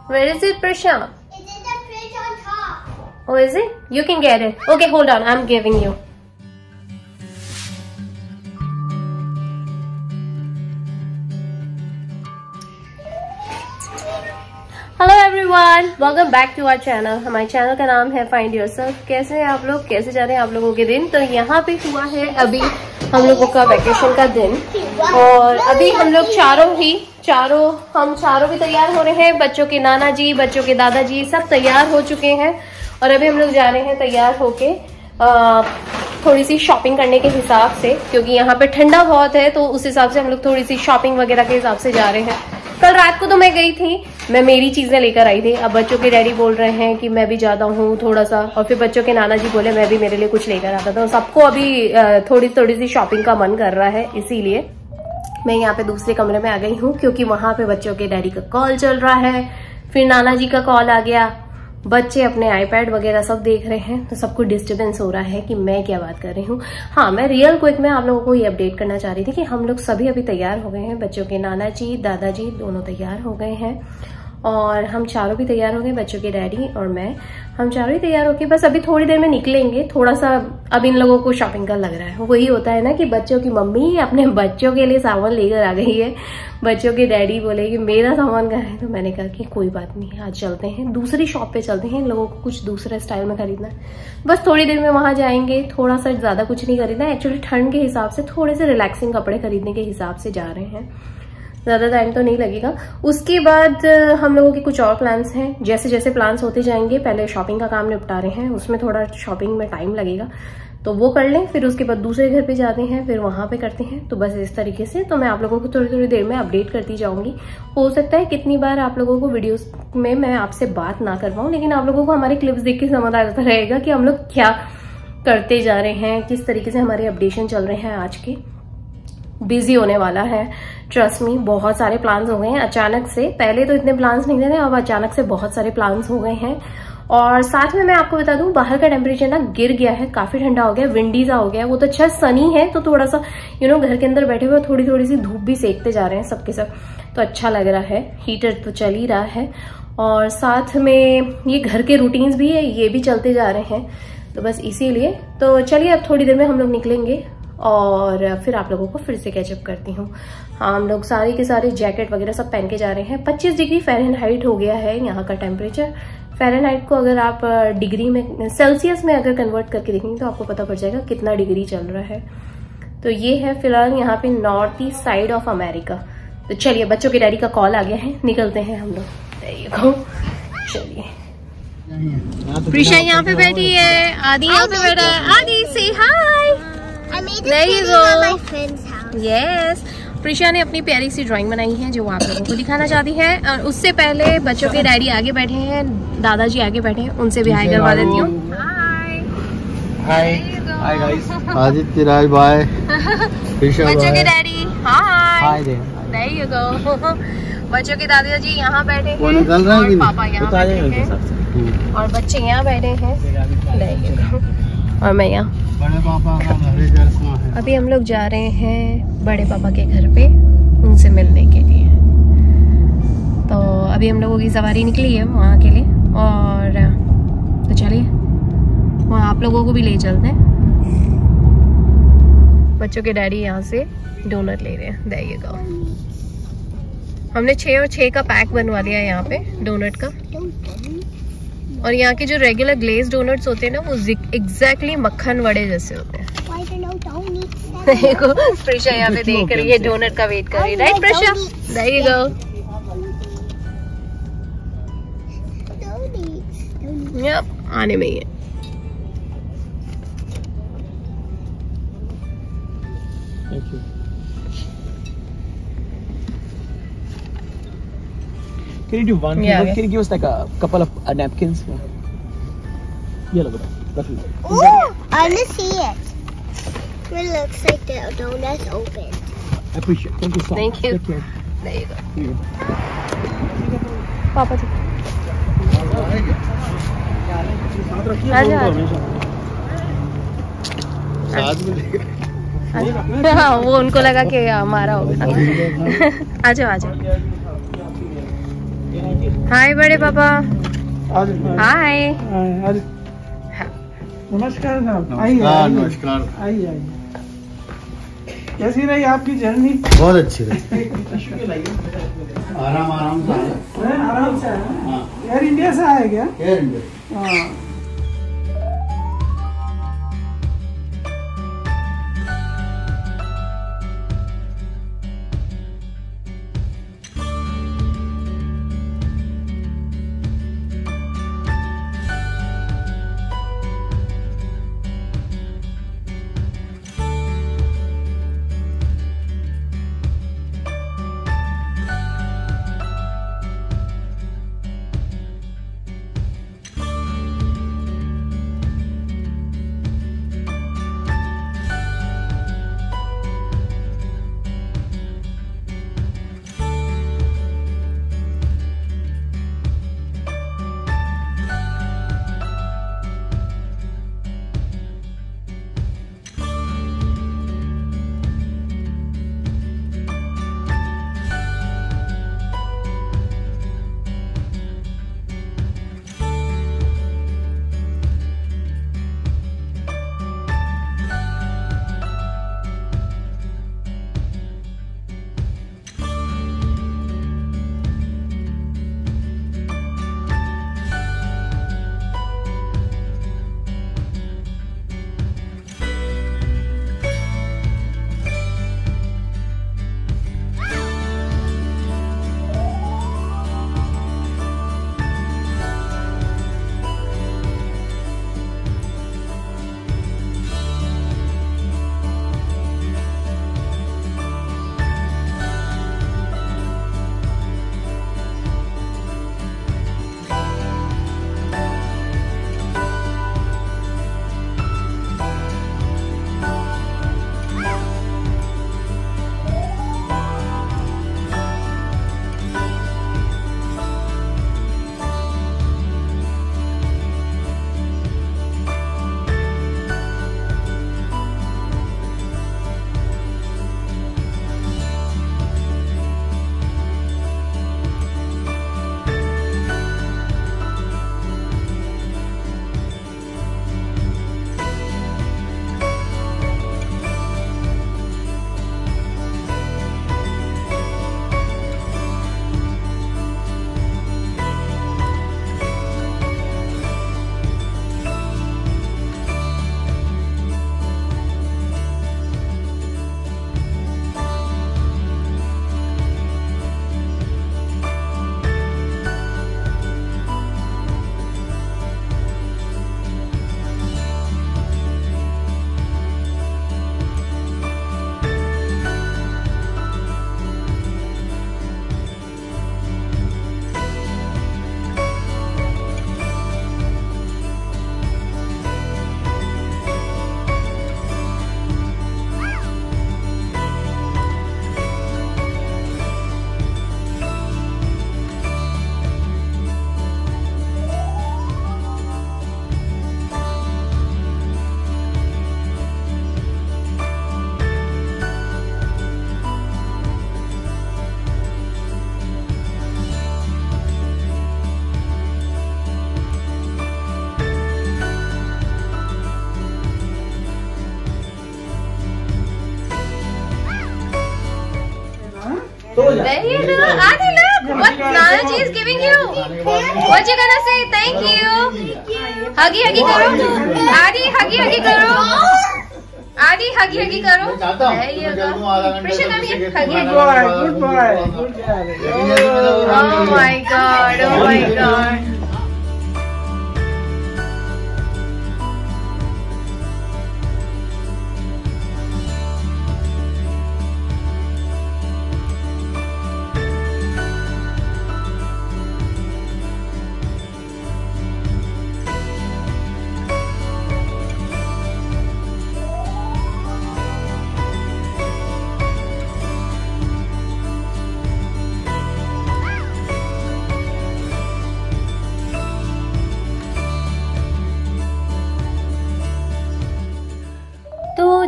Where is it, Prisha? It's in the fridge on top. Oh, is it? You can get it. Okay, hold on. I'm giving you. Hello everyone, welcome back to our channel. हमारे channel का नाम है find yourself. कैसे हैं आप लोग? कैसे जा रहे हैं आप लोगों के दिन? तो यहाँ पे हुआ है अभी हम लोगों का वैकेशन का दिन और अभी हम लोग हम चारों भी तैयार हो रहे हैं। बच्चों के नाना जी, बच्चों के दादाजी सब तैयार हो चुके हैं और अभी हम लोग जा रहे हैं तैयार होके थोड़ी सी शॉपिंग करने के हिसाब से, क्योंकि यहाँ पे ठंडा बहुत है तो उस हिसाब से हम लोग थोड़ी सी शॉपिंग वगैरह के हिसाब से जा रहे हैं। कल रात को तो मैं गई थी, मैं मेरी चीजें लेकर आई थी। अब बच्चों के डैडी बोल रहे हैं कि मैं भी जाता हूँ थोड़ा सा, और फिर बच्चों के नाना जी बोले मैं भी मेरे लिए कुछ लेकर आता था। सबको अभी थोड़ी सी शॉपिंग का मन कर रहा है, इसीलिए मैं यहाँ पे दूसरे कमरे में आ गई हूँ, क्योंकि वहां पे बच्चों के डैडी का कॉल चल रहा है, फिर नाना जी का कॉल आ गया, बच्चे अपने आईपैड वगैरह सब देख रहे हैं, तो सबको डिस्टरबेंस हो रहा है कि मैं क्या बात कर रही हूँ। हाँ, मैं रियल क्विक में आप लोगों को ये अपडेट करना चाह रही थी कि हम लोग सभी अभी तैयार हो गए हैं। बच्चों के नाना जी, दादाजी दोनों तैयार हो गए हैं और हम चारों भी तैयार हो गए, बच्चों के डैडी और मैं। हम चारों ही तैयार होके बस अभी थोड़ी देर में निकलेंगे। थोड़ा सा अब इन लोगों को शॉपिंग का लग रहा है। वही होता है ना कि बच्चों की मम्मी अपने बच्चों के लिए सामान लेकर आ गई है, बच्चों के डैडी बोले कि मेरा सामान कहाँ है, तो मैंने कहा कि कोई बात नहीं, आज चलते हैं दूसरी शॉप पे चलते हैं, इन लोगों को कुछ दूसरे स्टाइल में खरीदना है। बस थोड़ी देर में वहां जाएंगे, थोड़ा सा ज्यादा कुछ नहीं खरीदना है। एक्चुअली ठंड के हिसाब से थोड़े से रिलैक्सिंग कपड़े खरीदने के हिसाब से जा रहे हैं, ज्यादा टाइम तो नहीं लगेगा। उसके बाद हम लोगों के कुछ और प्लान्स हैं, जैसे जैसे प्लान्स होते जाएंगे। पहले शॉपिंग का काम निपटा रहे हैं, उसमें थोड़ा शॉपिंग में टाइम लगेगा तो वो कर लें, फिर उसके बाद दूसरे घर पे जाते हैं, फिर वहां पे करते हैं। तो बस इस तरीके से तो मैं आप लोगों को थोड़ी देर में अपडेट करती जाऊंगी। हो सकता है कितनी बार आप लोगों को वीडियोस में मैं आपसे बात ना कर पाऊं, लेकिन आप लोगों को हमारे क्लिप्स देख के समझ आता रहेगा कि हम लोग क्या करते जा रहे हैं, किस तरीके से हमारे अपडेशन चल रहे हैं। आज के बिजी होने वाला है, ट्रस्ट मी। बहुत सारे प्लान्स हो गए हैं अचानक से, पहले तो इतने प्लान्स नहीं थे, अब अचानक से बहुत सारे प्लान्स हो गए हैं। और साथ में मैं आपको बता दूं, बाहर का टेम्परेचर ना गिर गया है, काफी ठंडा हो गया, विंडी सा हो गया। वो तो अच्छा सनी है तो थोड़ा सा घर के अंदर बैठे हुए थोड़ी सी धूप भी सेकते जा रहे हैं सबके सब, तो अच्छा लग रहा है। हीटर तो चल ही रहा है और साथ में ये घर के रूटीन्स भी है, ये भी चलते जा रहे हैं। तो बस इसीलिए तो चलिए अब थोड़ी देर में हम लोग निकलेंगे और फिर आप लोगों को फिर से कैचअप करती हूँ। हाँ, हम लोग सारे के सारे जैकेट वगैरह सब पहन के जा रहे हैं। 25 डिग्री फ़ारेनहाइट हो गया है यहाँ का टेम्परेचर। फ़ारेनहाइट को अगर आप डिग्री में, सेल्सियस में अगर कन्वर्ट करके देखेंगे तो आपको पता पड़ जाएगा कितना डिग्री चल रहा है। तो ये है फिलहाल यहाँ पे north east side of America. तो चलिए, बच्चों के डैडी का कॉल आ गया है, निकलते हैं हम लोग। चलिए, प्रिशा यहाँ पे बैठी है, आदि यहाँ पे बैठा है। आदि से हाय। There you go. Yes. Prisha ने अपनी प्यारी सी ड्राइंग बनाई है जो आप लोगों को दिखाना चाहती है। और उससे पहले बच्चों के डैडी आगे बैठे हैं, दादाजी आगे बैठे हैं, उनसे भी हाय करवा देती हूँ। हाय हाय गाइस। आदित्य राय बाय। बच्चों के daddy hi. There you go. बच्चों के दादाजी यहाँ बैठे हैं और पापा यहाँ बैठे हैं और बच्चे यहाँ बैठे हैं और मैं यहाँ। अभी हम लोग जा रहे हैं बड़े पापा के घर पे उनसे मिलने के लिए। तो अभी हम लोगों की सवारी निकली है वहाँ के लिए और तो चलिए वहाँ आप लोगों को भी ले चलते हैं। बच्चों के डैडी यहाँ से डोनट ले रहे हैं। There you go. हमने 6 और 6 का पैक बनवा लिया है यहाँ पे डोनट का। और यहाँ के जो रेगुलर ग्लेज डोनट्स होते हैं ना, वो एग्जैक्टली मक्खन वड़े जैसे होते हैं। देखो प्रिशा यहाँ पे देख रही है, डोनट का वेट कर रही है, right Prisha? There you go. Yep, आने में ही है। Thank you. Can you do one? Yeah, can you give us like a couple of napkins? Yeah, look at that. Ooh, I want to see it. It looks like the donut's open. I appreciate it. Thank you so much. Thank you. Take care. There you go. Here you go. पापा जी हाँ, वो उनको लगा कि हमारा होगा। आ जाओ आ जाओ। हाय बड़े पापा। हाय। नमस्कार साहब। आइए नमस्कार। आइए आइए। कैसी रही आपकी जर्नी? बहुत अच्छी रही। आराम आराम से आराम से आया। एयर इंडिया से आए क्या? Air India. हाँ। There you go. Adi, look. What Nanaji is giving you. What you gonna say? Thank you. Huggy, huggy karo. Adi, huggy, huggy karo. Adi, huggy, huggy karo. There you go. Prisha, come here. Huggy, huggy. Good boy. Good boy. Oh my God. Oh my God.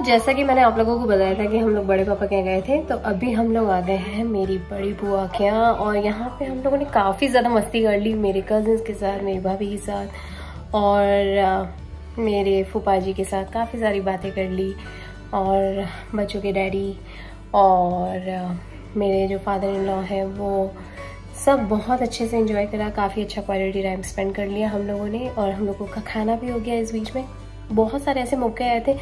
जैसा कि मैंने आप लोगों को बताया था कि हम लोग बड़े पापा के यहाँ गए थे, तो अभी हम लोग आ गए हैं मेरी बड़ी बुआ के यहाँ। और यहाँ पे हम लोगों ने काफ़ी ज़्यादा मस्ती कर ली मेरे कजिन्स के साथ, मेरी भाभी के साथ और मेरे फूफा जी के साथ। काफ़ी सारी बातें कर ली और बच्चों के डैडी और मेरे जो फादर इन लॉ हैं वो सब बहुत अच्छे से एंजॉय करा। काफ़ी अच्छा क्वालिटी टाइम स्पेंड कर लिया हम लोगों ने और हम लोगों का खाना भी हो गया। इस बीच में बहुत सारे ऐसे मौके आए थे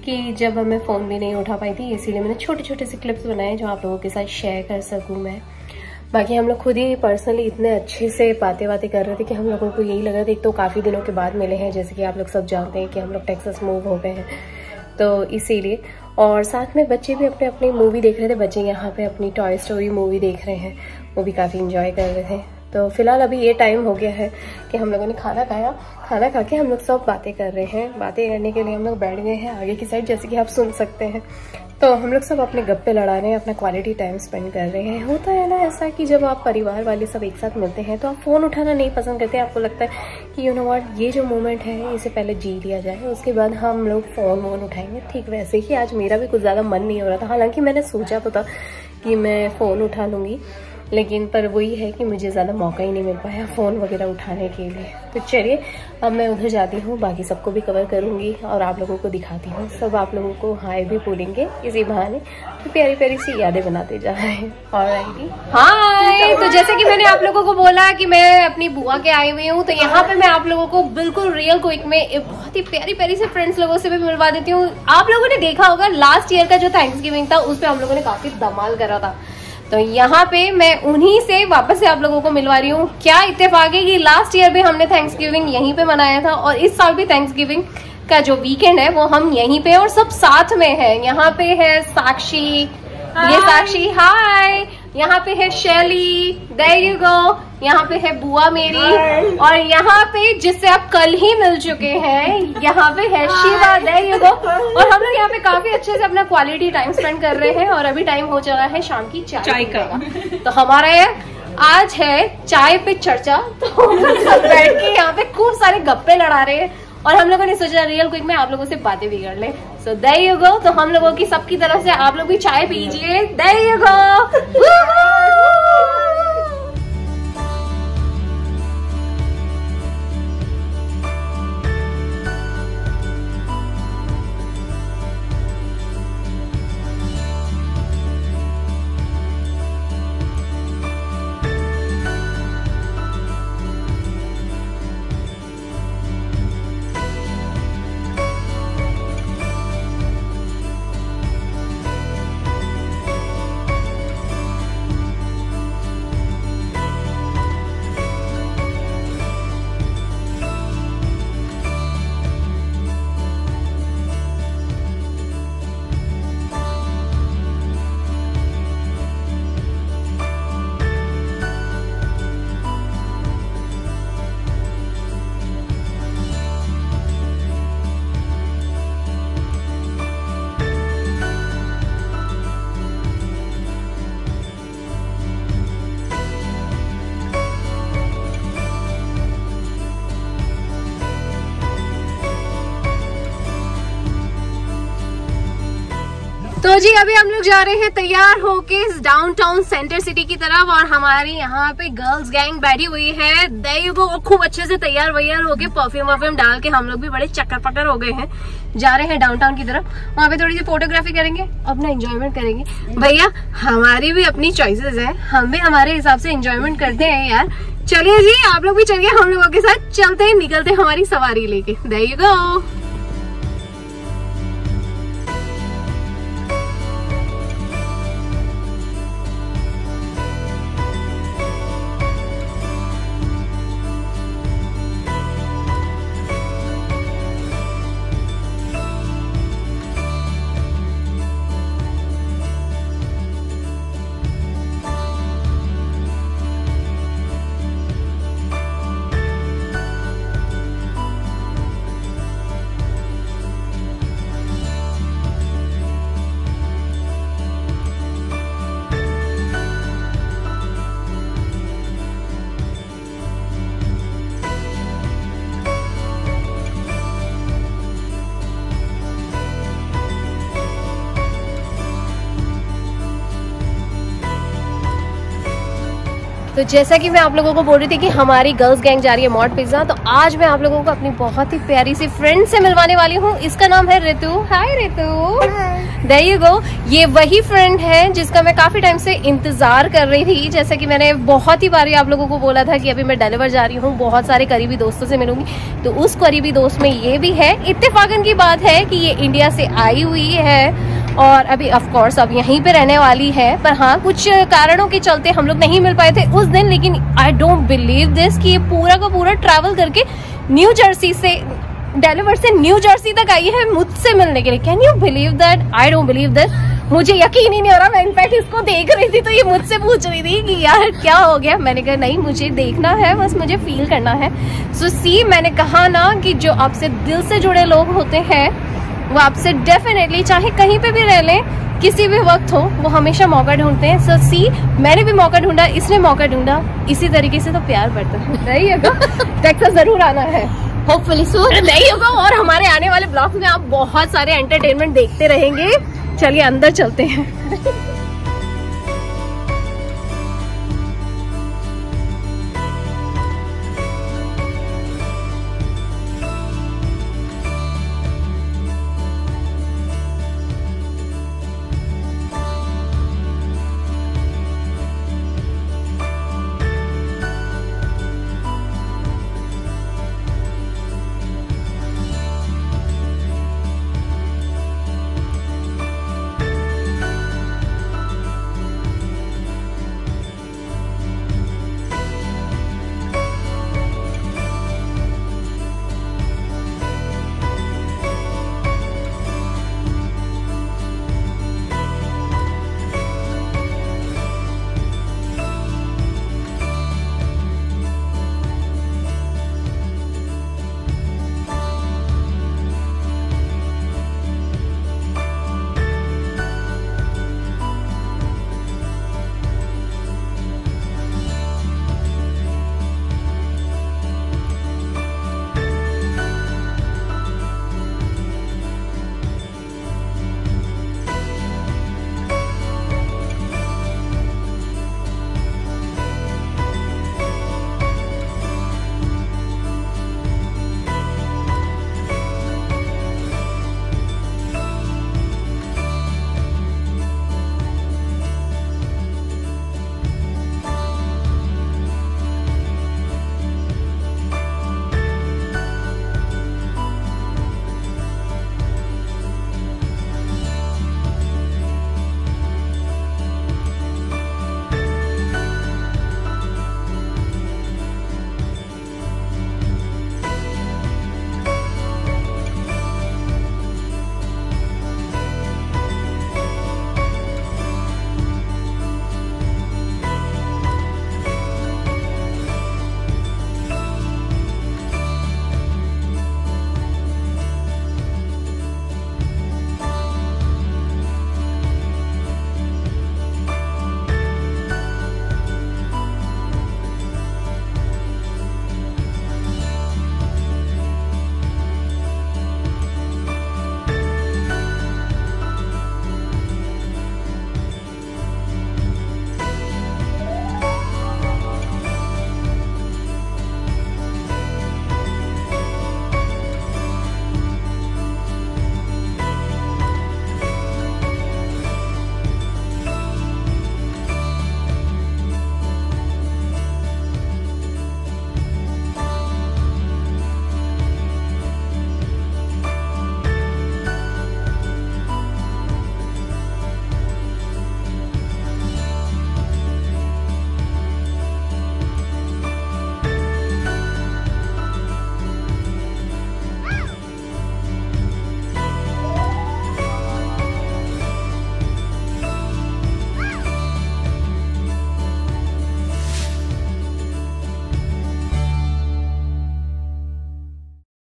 कि जब मैं फ़ोन भी नहीं उठा पाई थी, इसीलिए मैंने छोटे छोटे से क्लिप्स बनाए जो आप लोगों के साथ शेयर कर सकूं मैं। बाकी हम लोग खुद ही पर्सनली इतने अच्छे से बातें कर रहे थे कि हम लोगों को यही लग रहा था, एक तो काफ़ी दिनों के बाद मिले हैं, जैसे कि आप लोग सब जानते हैं कि हम लोग टेक्सास मूव हो गए हैं, तो इसीलिए। और साथ में बच्चे भी अपने अपनी मूवी देख रहे थे। बच्चे यहाँ पे अपनी टॉय स्टोरी मूवी देख रहे हैं, वो भी काफ़ी इंजॉय कर रहे थे। तो फिलहाल अभी ये टाइम हो गया है कि हम लोगों ने खाना खाया। खाना खा के हम लोग सब बातें कर रहे हैं। बातें करने के लिए हम लोग बैठ गए हैं आगे की साइड, जैसे कि आप सुन सकते हैं। तो हम लोग सब अपने गप्पे लड़ा रहे हैं, अपना क्वालिटी टाइम स्पेंड कर रहे हैं। होता है ना ऐसा कि जब आप परिवार वाले सब एक साथ मिलते हैं तो आप फ़ोन उठाना नहीं पसंद करते। आपको लगता है कि यू नो व्हाट, ये जो मोमेंट है इसे पहले जी लिया जाए, उसके बाद हम लोग फ़ोन उठाएंगे। ठीक वैसे ही आज मेरा भी कुछ ज़्यादा मन नहीं हो रहा था। हालांकि मैंने सोचा तो था कि मैं फ़ोन उठा लूँगी, लेकिन पर वही है कि मुझे ज़्यादा मौका ही नहीं मिल पाया फ़ोन वगैरह उठाने के लिए। तो चलिए अब मैं उधर जाती हूँ, बाकी सबको भी कवर करूँगी और आप लोगों को दिखाती हूँ। सब आप लोगों को हाय भी बोलेंगे इसी बहाने, तो प्यारी प्यारी सी यादें बनाते जा रहे हैं। ऑलराइट, हाय। तो जैसे कि मैंने आप लोगों को बोला कि मैं अपनी बुआ के आई हुई हूँ, तो यहाँ पे मैं आप लोगों को बिल्कुल रियल क्विक में एक बहुत ही प्यारी प्यारी से फ्रेंड्स लोगों से भी मिलवा देती हूँ। आप लोगों ने देखा होगा लास्ट ईयर का जो थैंक्सगिविंग था उस पर हम लोगों ने काफी धमाल करा था, तो यहाँ पे मैं उन्हीं से वापस से आप लोगों को मिलवा रही हूँ। क्या इत्तेफाक है कि लास्ट ईयर भी हमने थैंक्सगिविंग यहीं पे मनाया था और इस साल भी थैंक्सगिविंग का जो वीकेंड है वो हम यहीं पे और सब साथ में है। यहाँ पे है साक्षी, ये साक्षी हाय। यहाँ पे है शैली, देयर यू गो। यहाँ पे है बुआ मेरी और यहाँ पे जिससे आप कल ही मिल चुके हैं, यहाँ पे है शिवा, देयर यू गो। और हम लोग यहाँ पे काफी अच्छे से अपना क्वालिटी टाइम स्पेंड कर रहे हैं और अभी टाइम हो चला है शाम की चाय का। तो हमारा आज है चाय पे चर्चा, तो हम लोग सब बैठ के यहाँ पे खूब सारे गप्पे लड़ा रहे हैं और हम लोगों ने सोचा रियल क्विक में आप लोगों से बातें भी कर ले। So there you go. तो हम लोगों की सबकी तरफ से आप लोग भी चाय पीजिए। There you go. तो जी अभी हम लोग जा रहे हैं तैयार होके डाउनटाउन सेंटर सिटी की तरफ और हमारी यहाँ पे गर्ल्स गैंग बैठी हुई है। देयर वो खूब अच्छे से तैयार वैयार होके परफ्यूम वर्फ्यूम डाल के हम लोग भी बड़े चक्कर पक्कर हो गए हैं। जा रहे हैं डाउनटाउन की तरफ, वहाँ पे थोड़ी सी फोटोग्राफी करेंगे, अपना एंजॉयमेंट करेंगे। भैया हमारी भी अपनी चॉइसेस है, हम भी हमारे हिसाब से एंजॉयमेंट करते हैं यार। चलिए जी आप लोग भी चलिए, हम लोगों के साथ चलते हैं, निकलते हैं हमारी सवारी लेके। There you go. तो जैसा कि मैं आप लोगों को बोल रही थी कि हमारी गर्ल्स गैंग जा रही है मॉड पिज्जा, तो आज मैं आप लोगों को अपनी बहुत ही प्यारी सी फ्रेंड से मिलवाने वाली हूँ। इसका नाम है रितु। हाय रितु, देयर यू गो। ये वही फ्रेंड है जिसका मैं काफी टाइम से इंतजार कर रही थी। जैसा कि मैंने बहुत ही बारी आप लोगों को बोला था कि अभी मैं डिलीवर जा रही हूँ, बहुत सारे करीबी दोस्तों से मिलूंगी, तो उस करीबी दोस्त में ये भी है। इत्तेफाकन की बात है कि ये इंडिया से आई हुई है और अभी ऑफ कोर्स अब यहीं पे रहने वाली है, पर हाँ कुछ कारणों के चलते हम लोग नहीं मिल पाए थे उस दिन। लेकिन आई डोंट बिलीव दिस कि ये पूरा का पूरा ट्रैवल करके न्यू जर्सी से डेलीवर से न्यू जर्सी तक आई है मुझसे मिलने के लिए। Can you believe that? I don't believe this, मुझे यकीन ही नहीं हो रहा। मैं इनफैक्ट इसको देख रही थी तो ये मुझसे पूछ रही थी कि यार क्या हो गया। मैंने कहा नहीं, मुझे देखना है, बस मुझे फील करना है। सो सी, मैंने कहा ना कि जो आपसे दिल से जुड़े लोग होते हैं वो आपसे डेफिनेटली चाहे कहीं पे भी रह लें, किसी भी वक्त हो, वो हमेशा मौका ढूंढते हैं। सो सी, मैंने भी मौका ढूंढा, इसने मौका ढूंढा, इसी तरीके से तो प्यार बढ़ता है। नहीं होगा, टेक्सास जरूर आना है होपफुली सून। नहीं होगा, और हमारे आने वाले ब्लॉग में आप बहुत सारे एंटरटेनमेंट देखते रहेंगे। चलिए अंदर चलते हैं।